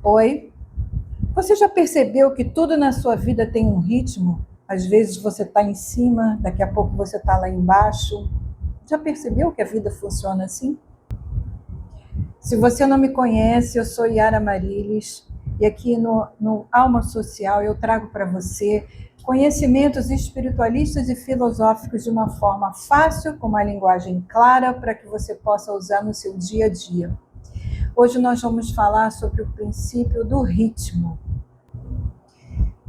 Oi, você já percebeu que tudo na sua vida tem um ritmo? Às vezes você está em cima, daqui a pouco você está lá embaixo. Já percebeu que a vida funciona assim? Se você não me conhece, eu sou Yara Marilis e aqui no Alma Social eu trago para você conhecimentos espiritualistas e filosóficos de uma forma fácil, com uma linguagem clara, para que você possa usar no seu dia a dia. Hoje nós vamos falar sobre o princípio do ritmo.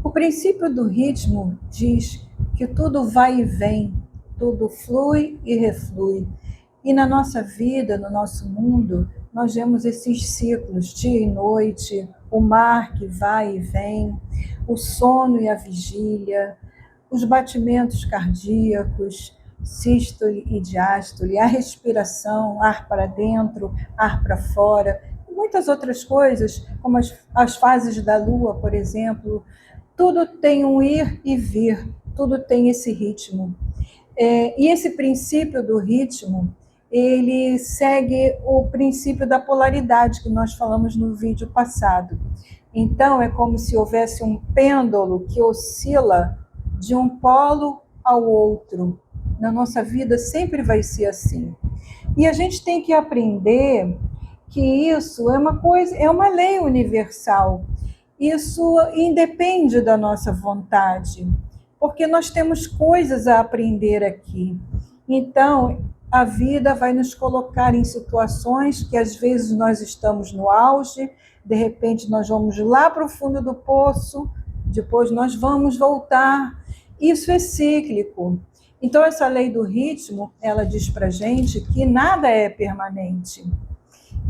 O princípio do ritmo diz que tudo vai e vem, tudo flui e reflui. E na nossa vida, no nosso mundo, nós vemos esses ciclos, dia e noite, o mar que vai e vem, o sono e a vigília, os batimentos cardíacos, sístole e diástole, a respiração, ar para dentro, ar para fora, e muitas outras coisas, como as fases da lua, por exemplo. Tudo tem um ir e vir, tudo tem esse ritmo. E esse princípio do ritmo, ele segue o princípio da polaridade que nós falamos no vídeo passado. Então, é como se houvesse um pêndulo que oscila de um polo ao outro. Na nossa vida sempre vai ser assim. E a gente tem que aprender que isso é uma coisa, é uma lei universal. Isso independe da nossa vontade, porque nós temos coisas a aprender aqui. Então, a vida vai nos colocar em situações que às vezes nós estamos no auge, de repente nós vamos lá para o fundo do poço, depois nós vamos voltar. Isso é cíclico. Então, essa lei do ritmo, ela diz para a gente que nada é permanente.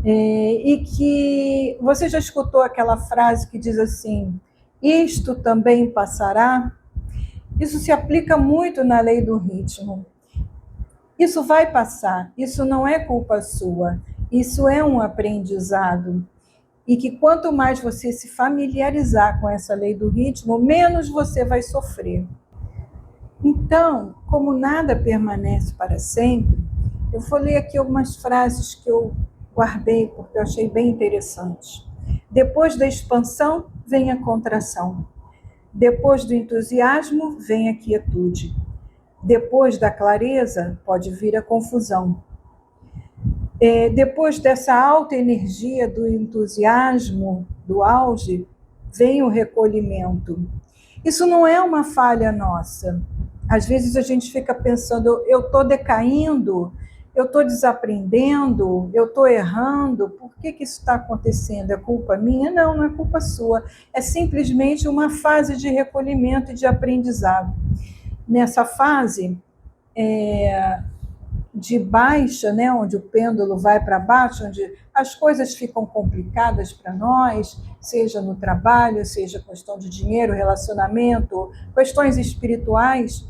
E que você já escutou aquela frase que diz assim: isto também passará? Isso se aplica muito na lei do ritmo. Isso vai passar, isso não é culpa sua, isso é um aprendizado. E que quanto mais você se familiarizar com essa lei do ritmo, menos você vai sofrer. Então, como nada permanece para sempre, eu vou ler aqui algumas frases que eu guardei porque eu achei bem interessantes. Depois da expansão, vem a contração. Depois do entusiasmo, vem a quietude. Depois da clareza, pode vir a confusão. Depois dessa alta energia do entusiasmo, do auge, vem o recolhimento. Isso não é uma falha nossa. Às vezes a gente fica pensando, eu estou decaindo, eu estou desaprendendo, eu estou errando, por que isso está acontecendo? É culpa minha? Não, não é culpa sua. É simplesmente uma fase de recolhimento e de aprendizado. Nessa fase de baixa, né, onde o pêndulo vai para baixo, onde as coisas ficam complicadas para nós, seja no trabalho, seja questão de dinheiro, relacionamento, questões espirituais,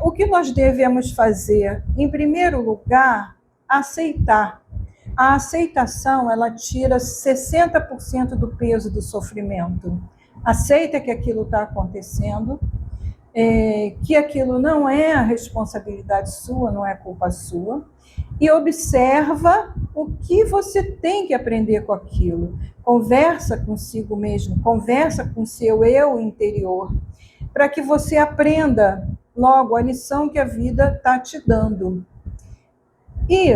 o que nós devemos fazer? Em primeiro lugar, aceitar. A aceitação, ela tira 60% do peso do sofrimento. Aceita que aquilo está acontecendo, que aquilo não é a responsabilidade sua, não é culpa sua, e observa o que você tem que aprender com aquilo. Conversa consigo mesmo, conversa com seu eu interior, para que você aprenda logo a lição que a vida está te dando. E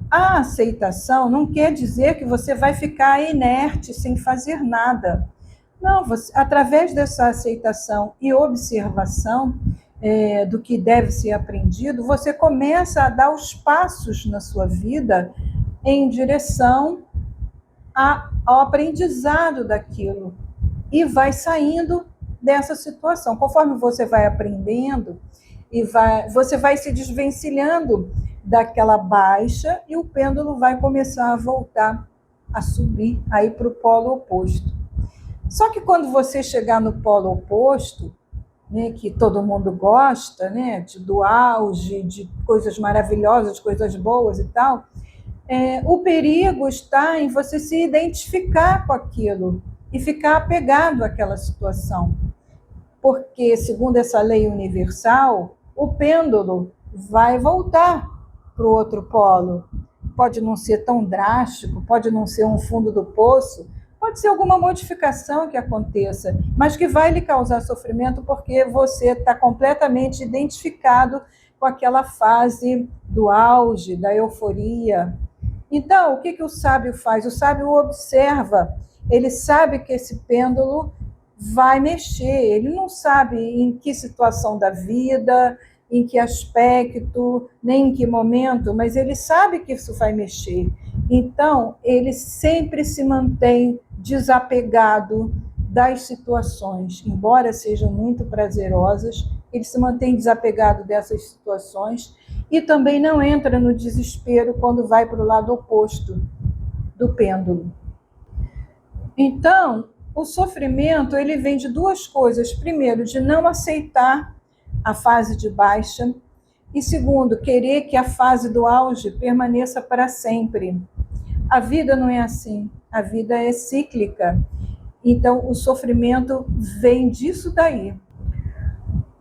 a aceitação não quer dizer que você vai ficar inerte, sem fazer nada. Não, você, através dessa aceitação e observação do que deve ser aprendido, você começa a dar os passos na sua vida em direção ao aprendizado daquilo e vai saindo dessa situação. Conforme você vai aprendendo, você vai se desvencilhando daquela baixa e o pêndulo vai começar a voltar a subir aí para o polo oposto. Só que quando você chegar no polo oposto, né, que todo mundo gosta, né, do auge, de coisas maravilhosas, de coisas boas e tal, o perigo está em você se identificar com aquilo e ficar apegado àquela situação. Porque, segundo essa lei universal, o pêndulo vai voltar para o outro polo. Pode não ser tão drástico, pode não ser um fundo do poço, Pode ser alguma modificação que aconteça, mas que vai lhe causar sofrimento porque você está completamente identificado com aquela fase do auge, da euforia. Então, o que, que o sábio faz? O sábio observa, ele sabe que esse pêndulo vai mexer, ele não sabe em que situação da vida, em que aspecto, nem em que momento, mas ele sabe que isso vai mexer. Então, ele sempre se mantém desapegado das situações, embora sejam muito prazerosas, ele se mantém desapegado dessas situações e também não entra no desespero quando vai para o lado oposto do pêndulo. Então, o sofrimento ele vem de duas coisas. Primeiro, de não aceitar a fase de baixa e segundo, querer que a fase do auge permaneça para sempre. A vida não é assim, a vida é cíclica. Então, o sofrimento vem disso daí.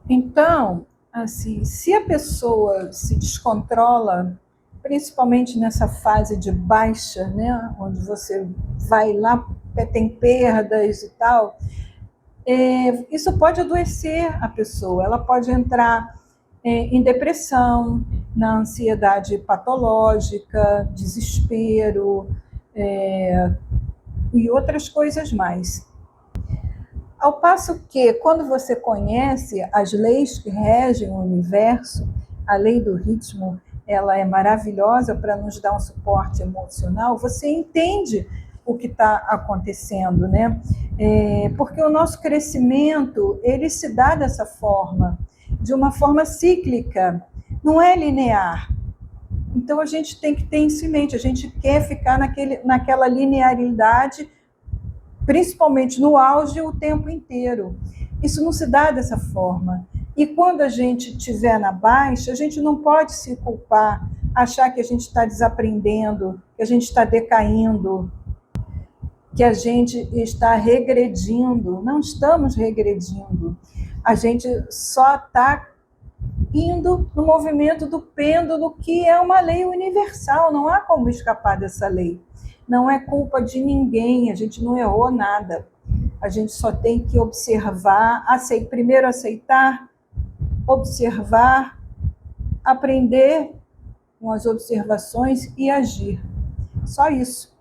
Então, assim, se a pessoa se descontrola, principalmente nessa fase de baixa, né, onde você vai lá, tem perdas e tal, isso pode adoecer a pessoa, ela pode entrar em depressão, na ansiedade patológica, desespero, e outras coisas mais. Ao passo que, quando você conhece as leis que regem o universo, a lei do ritmo, ela é maravilhosa para nos dar um suporte emocional, você entende o que está acontecendo, né? Porque o nosso crescimento, ele se dá dessa forma, de uma forma cíclica, não é linear. Então, a gente tem que ter isso em mente, a gente quer ficar naquela linearidade, principalmente no auge, o tempo inteiro. Isso não se dá dessa forma. E quando a gente estiver na baixa, a gente não pode se culpar, achar que a gente está desaprendendo, que a gente está decaindo, que a gente está regredindo. Não estamos regredindo. A gente só está indo no movimento do pêndulo, que é uma lei universal, não há como escapar dessa lei. Não é culpa de ninguém, a gente não errou nada. A gente só tem que observar, primeiro aceitar, observar, aprender com as observações e agir. Só isso.